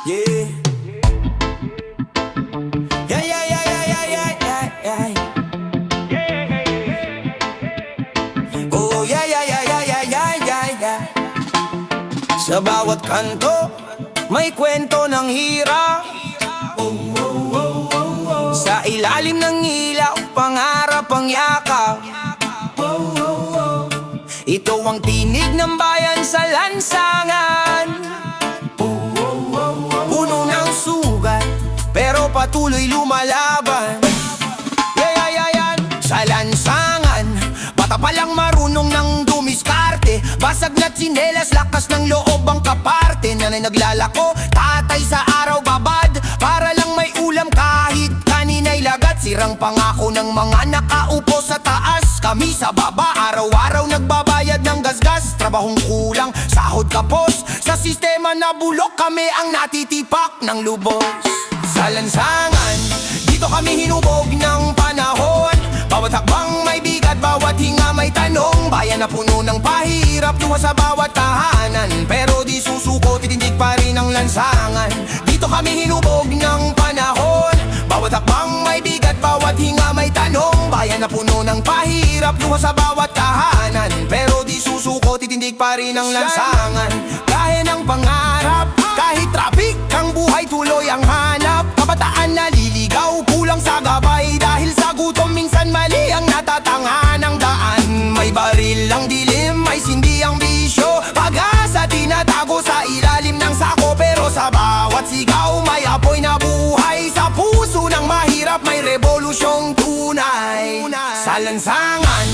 Yeah. Yeah, yeah, yeah, yeah, yeah, yeah, yeah, yeah. Oh, yeah, yeah, yeah, yeah, yeah, yeah, yeah, yeah. Sa bawat kanto, may kwento ng hirap. Sa ilalim ng ilaw, pangarap ang yakap. Ito ang tinig ng bayan sa lansangan. Puno ng sugat, pero patuloy lumalaban. Yayayayan sa lansangan, bata pa lang marunong ng dumiskarte. Basag na tsinelas, lakas ng loob ang kaparte. Nanay naglalako, tatay sa araw babad, para lang may ulam kahit kanina'y lagat. Sirang pangako ng mga nakaupo sa taas, kami sa baba, araw-araw nagbabayad ng gasgas. Trabahong kulang, sahod kapos, sa sistema na bulok, kami ang natitipak ng lubos. Sa lansangan, dito kami hinubog ng panahon. Bawat hakbang may bigat, bawat hinga may tanong. Bayan na puno ng pahirap, luha sa bawat tahanan. Pero di susuko, titindig pa rin ang lansangan. Dito kami hinubog ng panahon. Bawat hakbang may bigat, bawat hinga may tanong. Bayan na puno ng pahirap, luha sa bawat tahanan. Pero di susuko, titindig pa rin ang lansangan. Kaya ng pangarap, kahit traffic ang buhay, tuloy ang hanap. Kabataan naliligaw, kulang sa gabay. Dahil sa gutom, minsan mali ang natatangan ng daan. May baril ang dilim, may sindi ang bisyo. Pag-asa tinatago sa ilalim ng sako. Pero sa bawat sigaw, may apoy na buhay. Sa puso ng mahirap, may revolusyong tunay. Sa lansangan,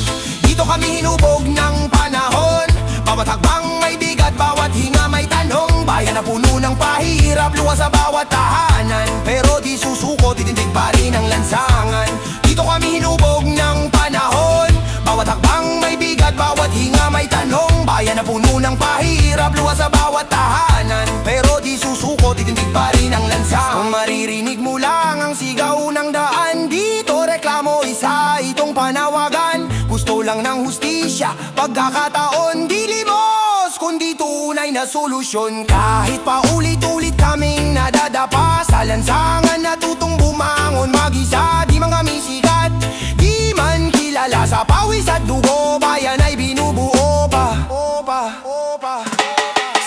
dito kami hinubog ng panahon. Bawat hakbang may bigat, bawat hinga may tanong. Bayan na puno ng pahirap, luha sa bawat tahanan. Pero di susuko, titindig pa rin ang lansangan. Dito kami hinubog ng panahon. Bawat hakbang may bigat, bawat hinga may tanong. Bayan na puno ng pahirap, luha sa bawat tahanan. Pero di susuko, titindig pa rin ang lansangan. Kung maririnig mo lang ang sigaw ng daan, dito reklamo isa itong panawagan. Gusto lang ng hustisya, pagkakataon di limos, kundi tunay na solusyon. Kahit paulit-ulit kaming nadadapa, sa lansangan natutong bumangon mag-isa. Di mga misikat, di man kilala, sa pawis at dugo, bayan ay binubuo pa.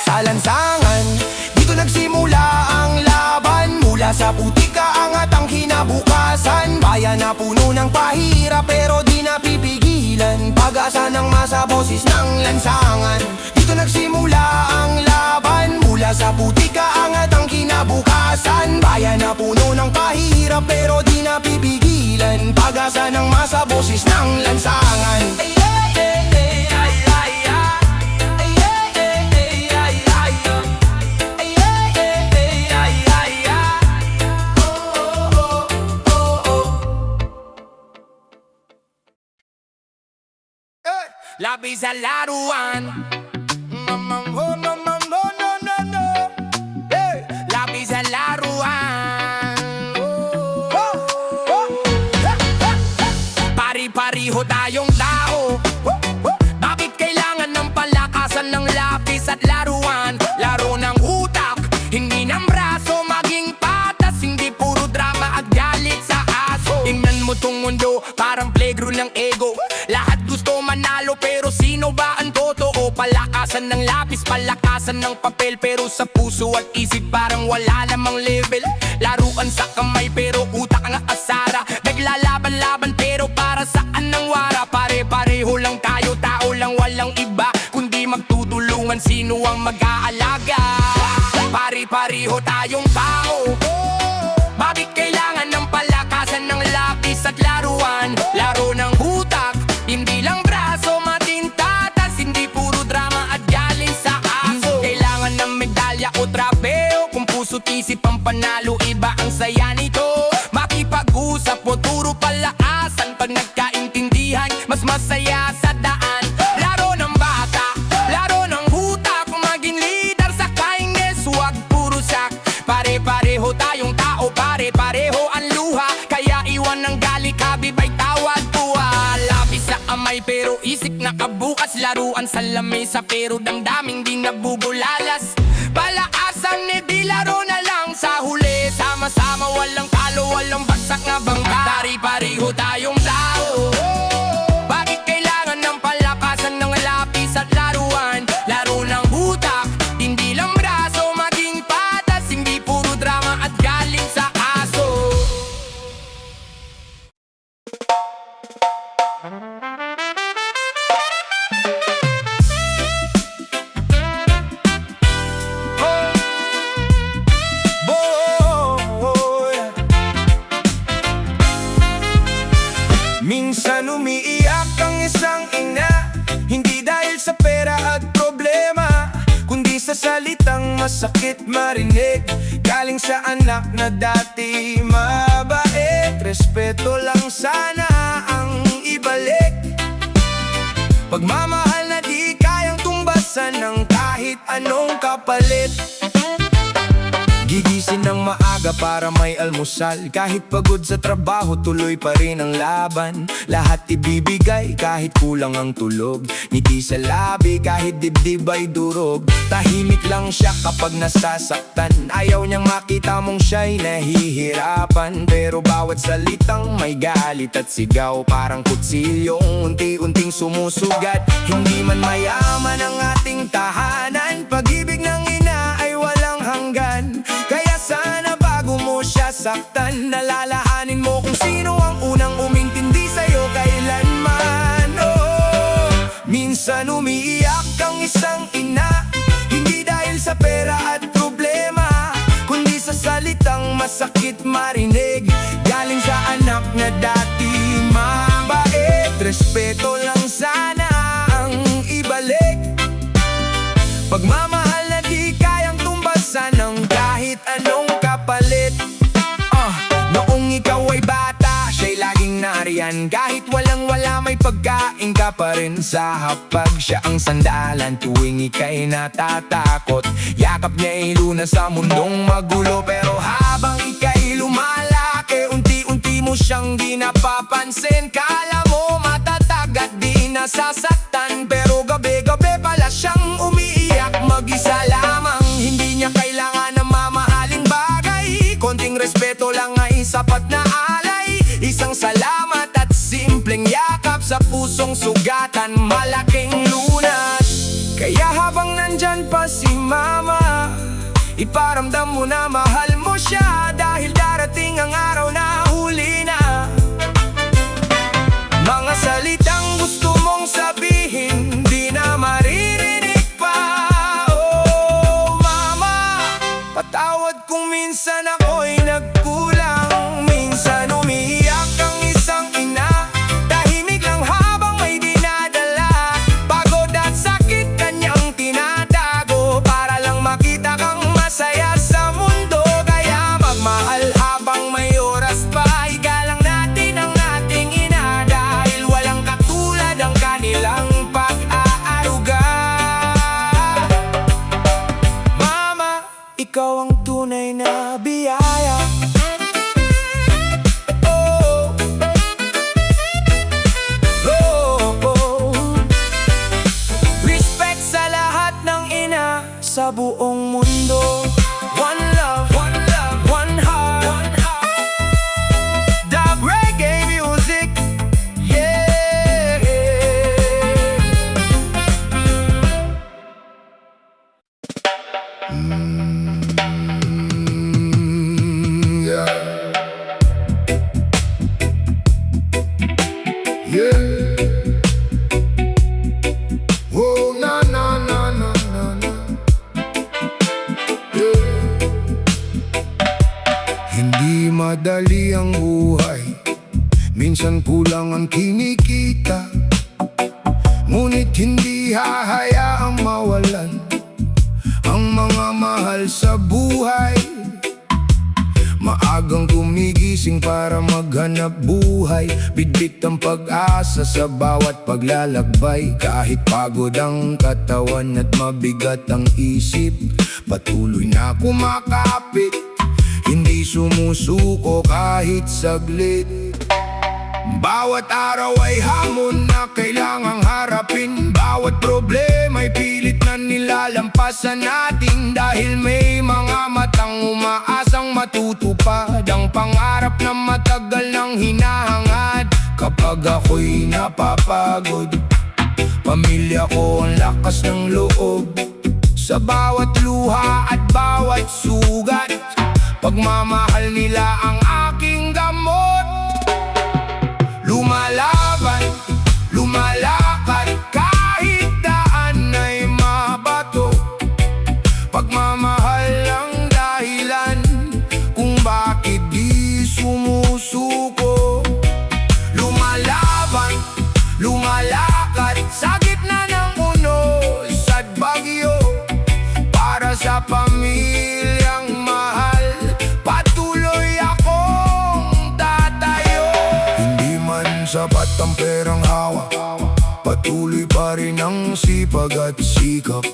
Sa lansangan, dito nagsimula ang laban. Mula sa putika angat ang kinabukasan. Bayan na puno ng pahirap, pero di napipigilan. Pag-asa ng masa, boses ng lansangan. Dito nagsimula ang laban. Mula sa putika angat ang kinabukasan. Bayan na puno ng pahirap, pero di napipigilan. Pag-asa ng masa, boses ng lansangan. Lapis sa laruan. Lapis sa laruan. Pari-pariho tayong tao. Bakit kailangan ng palakasan ng lapis at laruan? Laro ng utak, hindi ng braso. Maging patas, hindi puro drama at galit sa aso. Tingnan mo tong mundo, parang playground ng ego. Lahat gusto manalo, pero sino ba ang totoo? Palakasan ng lapis, palakasan ng papel, pero sa puso at isip parang wala namang level. Laruan sa kamay, pero utak ang asara. Naglalaban-laban, pero para saan ang wara? Pare-pareho lang tayo, tao lang walang iba. Kundi magtutulungan, sino ang mag-aalaga? Pare-pareho tayong tao. Bakit kailangan ng palakasan ng lapis at laruan? Laro ng utak, hindi lang braso, matintatas, hindi puro drama at galing sa aso. Kailangan ng medalya o trapeo, kung puso't isip ang panalo, iba ang saya nito. Makipag-usap o turo palakasan, pag nagkaintindihan, mas masaya sa daan. Laro ng bata, laro ng utak, maging leader sa kindness, huwag puro sak. Pare-pareho tayong tao, pare-pareho ang luha, kaya iwan ng gali, kabibay tawad tuwa. Lapis sa amay pero isip nakabukas. Laruan sa lamesa pero damdaming di nabubulalas. Palakasan, di laro na lang. mga bangka. Pari-pariho tayong tao. Bakit kailangan ng palakasan ng lapis at laruan? Laro ng utak, hindi lang braso. Maging patas, hindi puro drama at galing sa aso. Minsan umiiyak ang isang ina, hindi dahil sa pera at problema, kundi sa salitang masakit marinig galing sa anak na dati mabait. Respeto lang sana ang ibalik, pagmamahal na di kayang tumbasan ng kahit anong kapalit. Gigising ng maaga para may almusal, kahit pagod sa trabaho tuloy pa rin ang laban. Lahat ibibigay kahit kulang ang tulog, ngiti sa labi kahit dibdib ay durog. Tahimik lang siya kapag nasasaktan, ayaw niyang makita mong siya'y nahihirapan. Pero bawat salitang may galit at sigaw, parang kutsilyong unti-unting sumusugat. Hindi man mayaman ang ating tahanan, pag-ibig ng ina ay walang hanggan. Kaya sana bago mo siya saktan, nalalahanin mo kung sino ang unang umintindi sa'yo kailanman. Oh, minsan umiiyak ang isang ina, hindi dahil sa pera at problema, kundi sa salitang masakit marinig galing sa anak na dati mabait. Respeto lang sana ang ibalik, pagmamahal na di kayang tumbasan ng kahit anong kapalit. Noong ikaw ay bata, siya'y laging nariyan, kahit walang-wala may pagkain ka pa rin sa hapag. Siya ang sandalan tuwing ika'y natatakot, yakap niya iluna sa mundong magulo. Pero habang ika'y lumalaki, unti-unti mo siyang di napapansin. Kala mo matatag at di nasasaktan, pero gabi-gabi pala siyang umiiyak mag-isa lamang. Hindi niya kailangan ng mamahaling bagay, konting respeto lang ay sapat na alay. Isang salamat at simpleng yakap sa pusong sugatan, malaking lunas. Kaya habang nandyan pa si mama, iparamdam mo na mahal mo siya, dahil darating ang araw na huli na. Mga salitang gusto mong sabihin, di na maririnig pa. Oh mama, patawad kung minsan ako'y nagkulang. Minsan umiiyak ang isang ina, tahimik lang habang may dinadala. Pagod at sakit kanyang tinatago, para lang makita kang masaya sa mundo. Kaya magmahal habang may oras pa, igalang natin ang ating ina, dahil walang katulad ang kanilang pag-aaruga. Mama, ikaw ang tunay na biyaya. Oh, oh, oh. Respect sa lahat ng ina sa buong mundo. One love, one heart. Dub reggae music, yeah. Oh, na na na na na na. Yeah. Hindi madali ang buhay, minsan kulang ang kinikita, ngunit hindi hahayaang mawalan ang mga mahal sa buhay. Maagang gumigising para maghanap buhay, bitbit ang pag-asa sa bawat paglalakbay. Kahit pagod ang katawan at mabigat ang isip, patuloy na kumakapit, hindi sumusuko kahit saglit. Bawat araw ay hamon na kailangang harapin, bawat problema ay pilit na nilalampasan natin, dahil may mga matang umaasang matutupad ang pangarap na matagal pag ako'y napapagod. Pamilya ko ang lakas ng loob. Sa bawat luha at bawat sugat, pagmamahal nila ang aking gamot. Lumalaban, lumalakad, kahit daan ay mabato. Pagmamahal ang dahilan kung bakit di sumusuko. Lumalaban, lumalakad sa gitna ng unos at bagyo. Para sa pamilyang mahal, patuloy akong tatayo. Hindi man sapat ang perang hawak, patuloy pa rin ang sipag at sikap.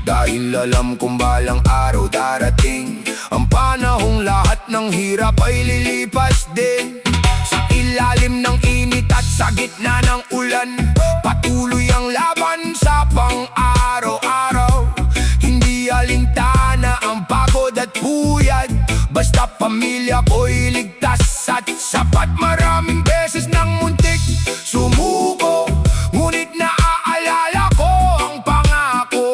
Dahil alam kong balang araw darating, ang panahong lahat ng hirap ay lilipas din. Sa ilalim ng init at sa gitna ng ulan, patuloy ang laban sa pang-araw-araw. Hindi alintana ang pagod at puyat, basta pamilya ko'y ligtas at sapat. Maraming beses nang muntik sumuko, ngunit naaalala ko ang pangako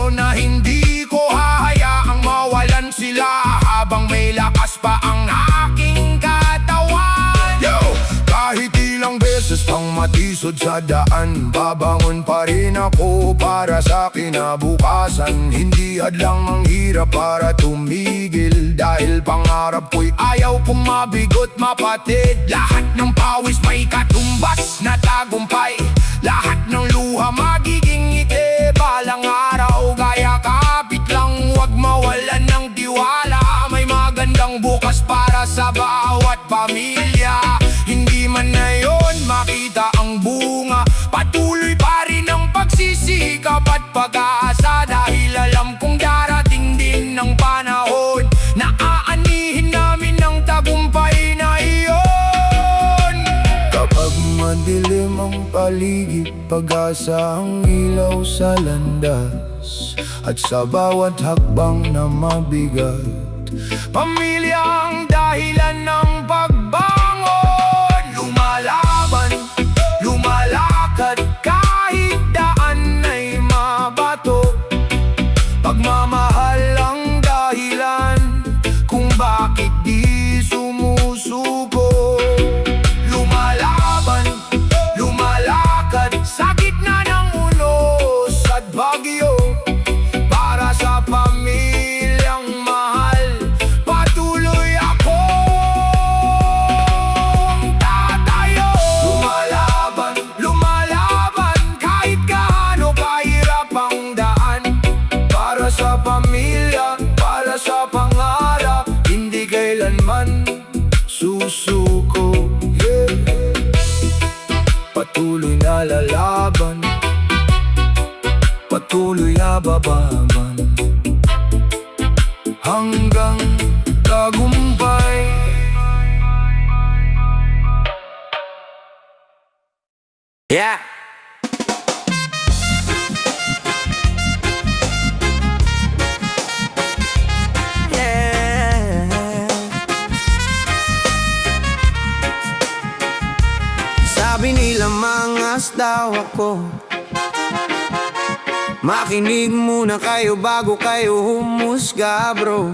na hindi ko hahayaang mawalan sila habang may lakas pa ang aking katawan. Yo! Kahit ilang beses pang matisod sa daan, babangon pa rin ako para sa kinabukasan. Hindi hadlang ang hirap para tumigil, dahil pangarap ko'y ayaw kong mabigot mapatid. Lahat ng pawis may katumbas na tagumpay, lahat ng luha magiging ngiti balang araw. Gaya kapit lang, wag mawalan ng tiwala. May magandang bukas para sa bawat pamilya. Hindi man ngayon makita ang bunga, patuloy pa rin ang pagsisikap at pag-asa. Dahil alam kong darating din ang panahon na aanihin namin ang tagumpay na iyon. Kapag madilim ang paligid, pag-asa ang ilaw sa landas. At sa bawat hakbang na mabigat, pamilya ang dahilan ng pagbangon. Lumalaban, lumalakad, kahit daan ay mabato. Pagmamahal ang dahilan kung bakit di sumusuko. Lumalaban, lumalakad sa gitna ng unos at bagyo. Para sa pamilyang mahal, patuloy akong tatayo. Lumalaban, lumalaban, kahit gaano kahirap ang daan. Para sa pamilya, para sa pangarap, hindi kailanman susuko. Yeah. Patuloy na lalaban, patuloy na bababan, hanggang tagumpay. Yeah! Sabi nila mangas daw ako, makinig muna kayo bago kayo humusga, bro.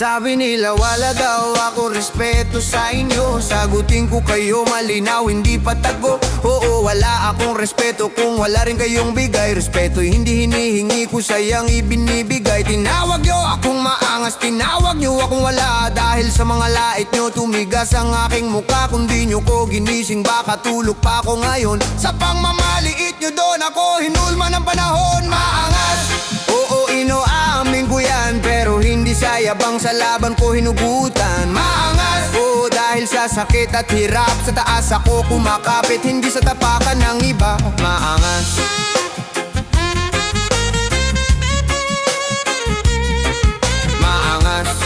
Sabi nila wala daw ako respeto sa inyo. Sagutin ko kayo malinaw, hindi patago. Oo, wala akong respeto kung wala rin kayong bigay. Respeto hindi hinihingi ko, sayang ibinibigay. Tinawag nyo akong maangas, tinawag nyo akong wala. Dahil sa mga lait nyo tumigas ang aking muka. Kung di nyo ko ginising baka tulog pa ako ngayon. Sa pangmamaliit nyo doon ako hinulma ng panahon. Maangas, oo inoamin ko yan, pero hindi sa yabang sa laban ko hinugutan. Maangas, oo dahil sa sakit at hirap, sa taas ako kumakapit, hindi sa tapakan ng iba. Maangas, maangas.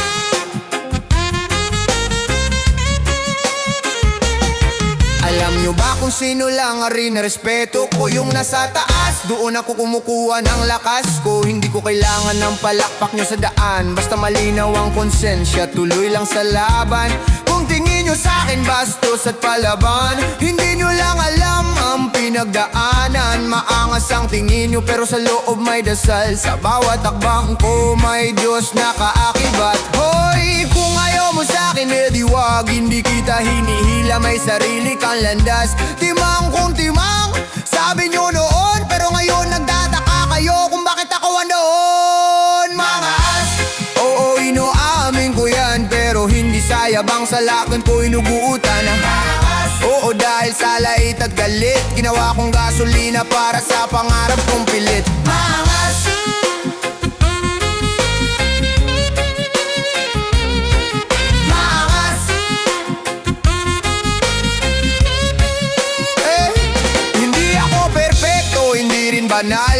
Alam nyo ba kung sino lang rin respeto ko? Yung nasa taas, doon ako kumukuha ng lakas ko. Hindi ko kailangan ng palakpak nyo sa daan, basta malinaw ang konsensya, tuloy lang sa laban. Kung tingin Sabihin nyo sa'kin bastos at palaban, hindi nyo lang alam ang pinagdaanan. Maangas ang tingin nyo pero sa loob may dasal. Sa bawat akbang ko may Diyos na kaakibat. Hoy, kung ayaw mo sa'kin edi wag, hindi kita hinihila, may sarili kang landas. Timang kung timang, sabi nyo noon, pero ngayon nagtataka kayo kung bakit ako anoon. Mga as, oo inuamin ko yan, pero hindi sayabang sa lakan ko inugutan. Oo dahil sa lait at galit, ginawa kong gasolina para sa pangarap kong pilit. Mangas, mangas. Hindi ako perpekto, hindi rin banal.